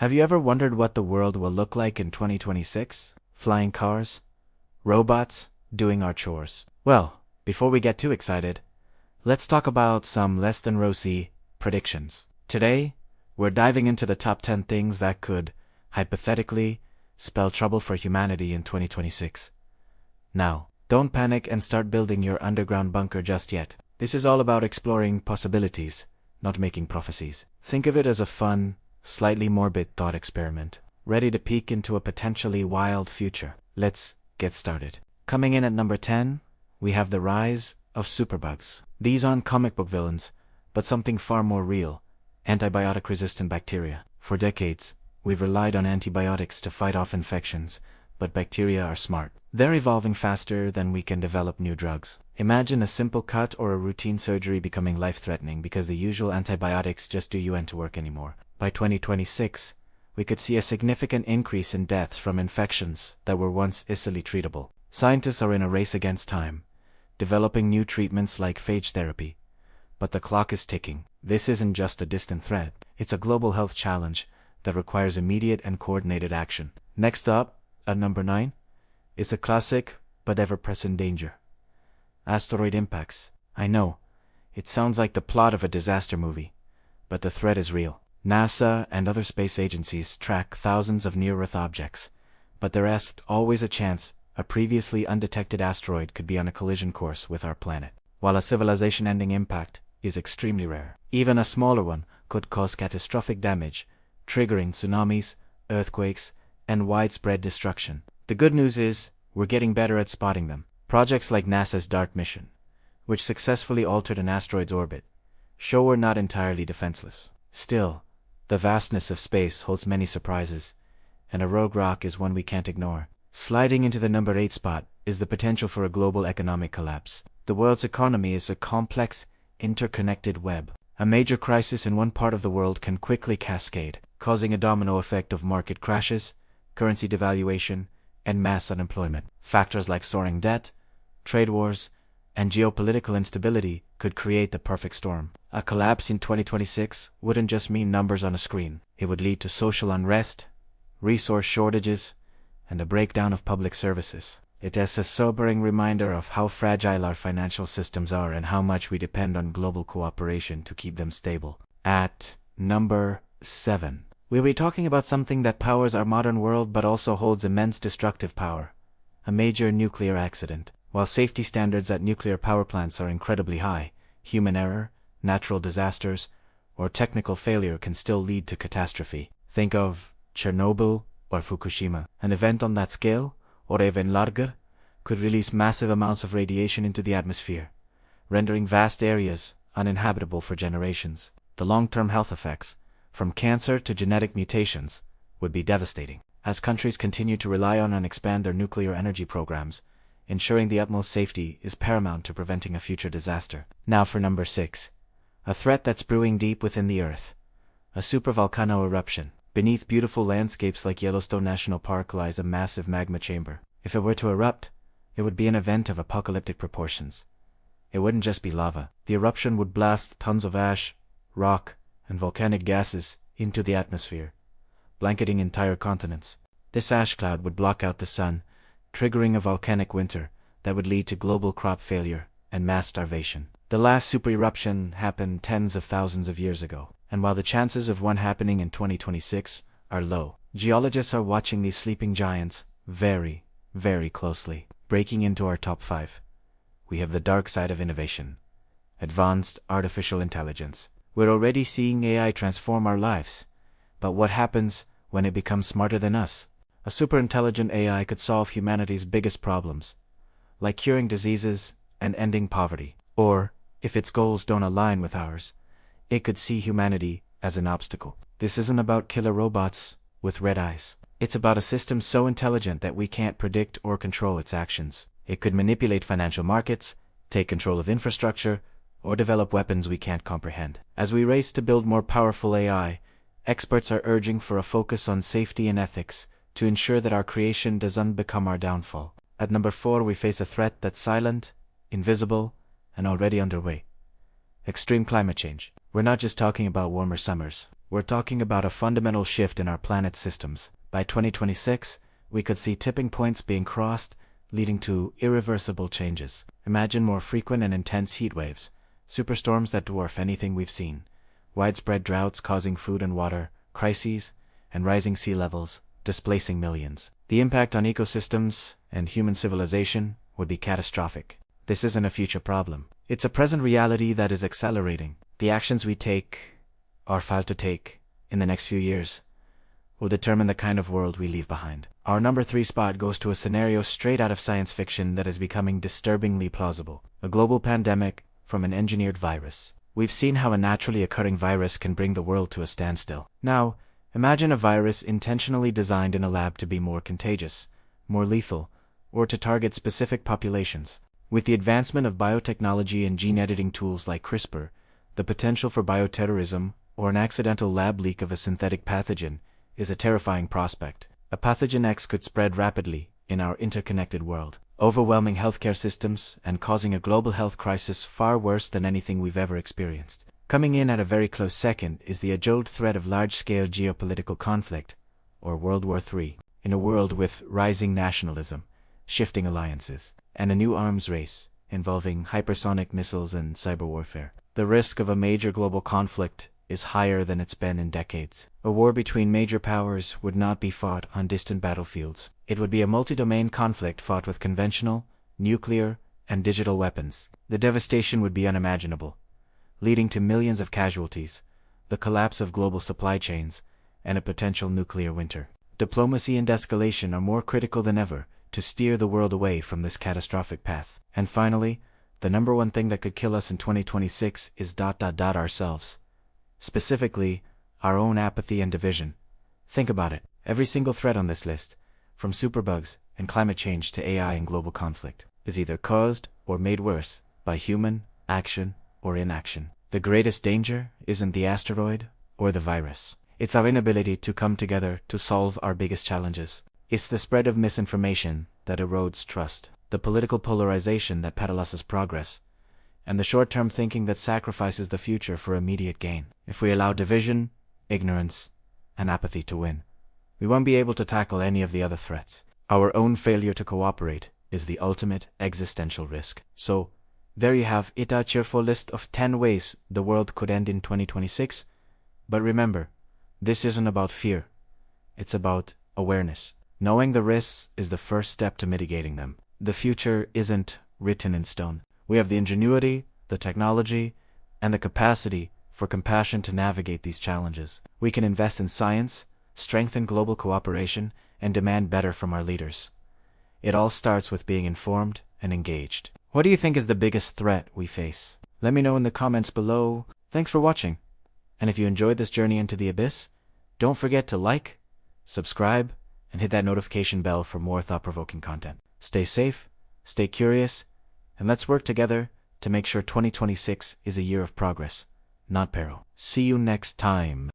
Have you ever wondered what the world will look like in 2026? Flying cars? Robots? Doing our chores? Well, before we get too excited, let's talk about some less than rosy predictions. Today, we're diving into the top 10 things that could, hypothetically, spell trouble for humanity in 2026. Now, don't panic and start building your underground bunker just yet. This is all about exploring possibilities, not making prophecies. Think of it as a fun, slightly morbid thought experiment, ready to peek into a potentially wild future. Let's get started. Coming in at number 10, we have the rise of superbugs. These aren't comic book villains, but something far more real: antibiotic-resistant bacteria. For decades, we've relied on antibiotics to fight off infections, but bacteria are smart. They're evolving faster than we can develop new drugs. Imagine a simple cut or a routine surgery becoming life-threatening because the usual antibiotics just aren't to work anymore. By 2026, we could see a significant increase in deaths from infections that were once easily treatable. Scientists are in a race against time, developing new treatments like phage therapy. But the clock is ticking. This isn't just a distant threat, it's a global health challenge that requires immediate and coordinated action. Next up, at number 9, is a classic but ever-present danger: asteroid impacts. I know, it sounds like the plot of a disaster movie, but the threat is real. NASA and other space agencies track thousands of near-Earth objects, but there's always a chance a previously undetected asteroid could be on a collision course with our planet. While a civilization-ending impact is extremely rare, even a smaller one could cause catastrophic damage, triggering tsunamis, earthquakes, and widespread destruction. The good news is, we're getting better at spotting them. Projects like NASA's DART mission, which successfully altered an asteroid's orbit, show we're not entirely defenseless. Still, the vastness of space holds many surprises, and a rogue rock is one we can't ignore. Sliding into the number 8 spot is the potential for a global economic collapse. The world's economy is a complex, interconnected web. A major crisis in one part of the world can quickly cascade, causing a domino effect of market crashes, currency devaluation, and mass unemployment. Factors like soaring debt, trade wars, and geopolitical instability could create the perfect storm. A collapse in 2026 wouldn't just mean numbers on a screen. It would lead to social unrest, resource shortages, and a breakdown of public services. It is a sobering reminder of how fragile our financial systems are and how much we depend on global cooperation to keep them stable. At number 7, we'll be talking about something that powers our modern world but also holds immense destructive power: a major nuclear accident. While safety standards at nuclear power plants are incredibly high, human error, natural disasters, or technical failure can still lead to catastrophe. Think of Chernobyl or Fukushima. An event on that scale, or even larger, could release massive amounts of radiation into the atmosphere, rendering vast areas uninhabitable for generations. The long-term health effects, from cancer to genetic mutations, would be devastating. As countries continue to rely on and expand their nuclear energy programs, ensuring the utmost safety is paramount to preventing a future disaster. Now for number 6, a threat that's brewing deep within the Earth: a supervolcano eruption. Beneath beautiful landscapes like Yellowstone National Park lies a massive magma chamber. If it were to erupt, it would be an event of apocalyptic proportions. It wouldn't just be lava. The eruption would blast tons of ash, rock, and volcanic gases into the atmosphere, blanketing entire continents. This ash cloud would block out the sun, triggering a volcanic winter that would lead to global crop failure and mass starvation. The last super eruption happened tens of thousands of years ago, and while the chances of one happening in 2026 are low, geologists are watching these sleeping giants very, very closely. Breaking into our top 5, we have the dark side of innovation: advanced artificial intelligence. We're already seeing AI transform our lives, but what happens when it becomes smarter than us? A super-intelligent AI could solve humanity's biggest problems, like curing diseases and ending poverty. Or, if its goals don't align with ours, it could see humanity as an obstacle. This isn't about killer robots with red eyes. It's about a system so intelligent that we can't predict or control its actions. It could manipulate financial markets, take control of infrastructure, or develop weapons we can't comprehend. As we race to build more powerful AI, experts are urging for a focus on safety and ethics to ensure that our creation doesn't become our downfall. At number 4, we face a threat that's silent, invisible, and already underway: extreme climate change. We're not just talking about warmer summers. We're talking about a fundamental shift in our planet's systems. By 2026, we could see tipping points being crossed, leading to irreversible changes. Imagine more frequent and intense heat waves, superstorms that dwarf anything we've seen, widespread droughts causing food and water crises, and rising sea levels, displacing millions. The impact on ecosystems and human civilization would be catastrophic. This isn't a future problem. It's a present reality that is accelerating. The actions we take, or fail to take, in the next few years will determine the kind of world we leave behind. Our number 3 spot goes to a scenario straight out of science fiction that is becoming disturbingly plausible. A global pandemic from an engineered virus. We've seen how a naturally occurring virus can bring the world to a standstill. Now, imagine a virus intentionally designed in a lab to be more contagious, more lethal, or to target specific populations. With the advancement of biotechnology and gene editing tools like CRISPR, the potential for bioterrorism or an accidental lab leak of a synthetic pathogen is a terrifying prospect. A pathogen X could spread rapidly in our interconnected world, overwhelming healthcare systems and causing a global health crisis far worse than anything we've ever experienced. Coming in at a very close second is the age-old threat of large-scale geopolitical conflict, or World War III. In a world with rising nationalism, shifting alliances, and a new arms race involving hypersonic missiles and cyber warfare, the risk of a major global conflict is higher than it's been in decades. A war between major powers would not be fought on distant battlefields. It would be a multi-domain conflict fought with conventional, nuclear, and digital weapons. The devastation would be unimaginable, leading to millions of casualties, the collapse of global supply chains, and a potential nuclear winter. Diplomacy and escalation are more critical than ever to steer the world away from this catastrophic path. And finally, the number one thing that could kill us in 2026 is ourselves. Specifically, our own apathy and division. Think about it. Every single threat on this list, from superbugs and climate change to AI and global conflict, is either caused or made worse by human action or inaction. The greatest danger isn't the asteroid or the virus. It's our inability to come together to solve our biggest challenges. It's the spread of misinformation that erodes trust, the political polarization that paralyzes progress, and the short-term thinking that sacrifices the future for immediate gain. If we allow division, ignorance, and apathy to win, we won't be able to tackle any of the other threats. Our own failure to cooperate is the ultimate existential risk. So, there you have it, a cheerful list of 10 ways the world could end in 2026. But remember, this isn't about fear. It's about awareness. Knowing the risks is the first step to mitigating them. The future isn't written in stone. We have the ingenuity, the technology, and the capacity for compassion to navigate these challenges. We can invest in science, strengthen global cooperation, and demand better from our leaders. It all starts with being informed and engaged. What do you think is the biggest threat we face? Let me know in the comments below. Thanks for watching. And if you enjoyed this journey into the abyss, don't forget to like, subscribe, and hit that notification bell for more thought-provoking content. Stay safe, stay curious, and let's work together to make sure 2026 is a year of progress, not peril. See you next time.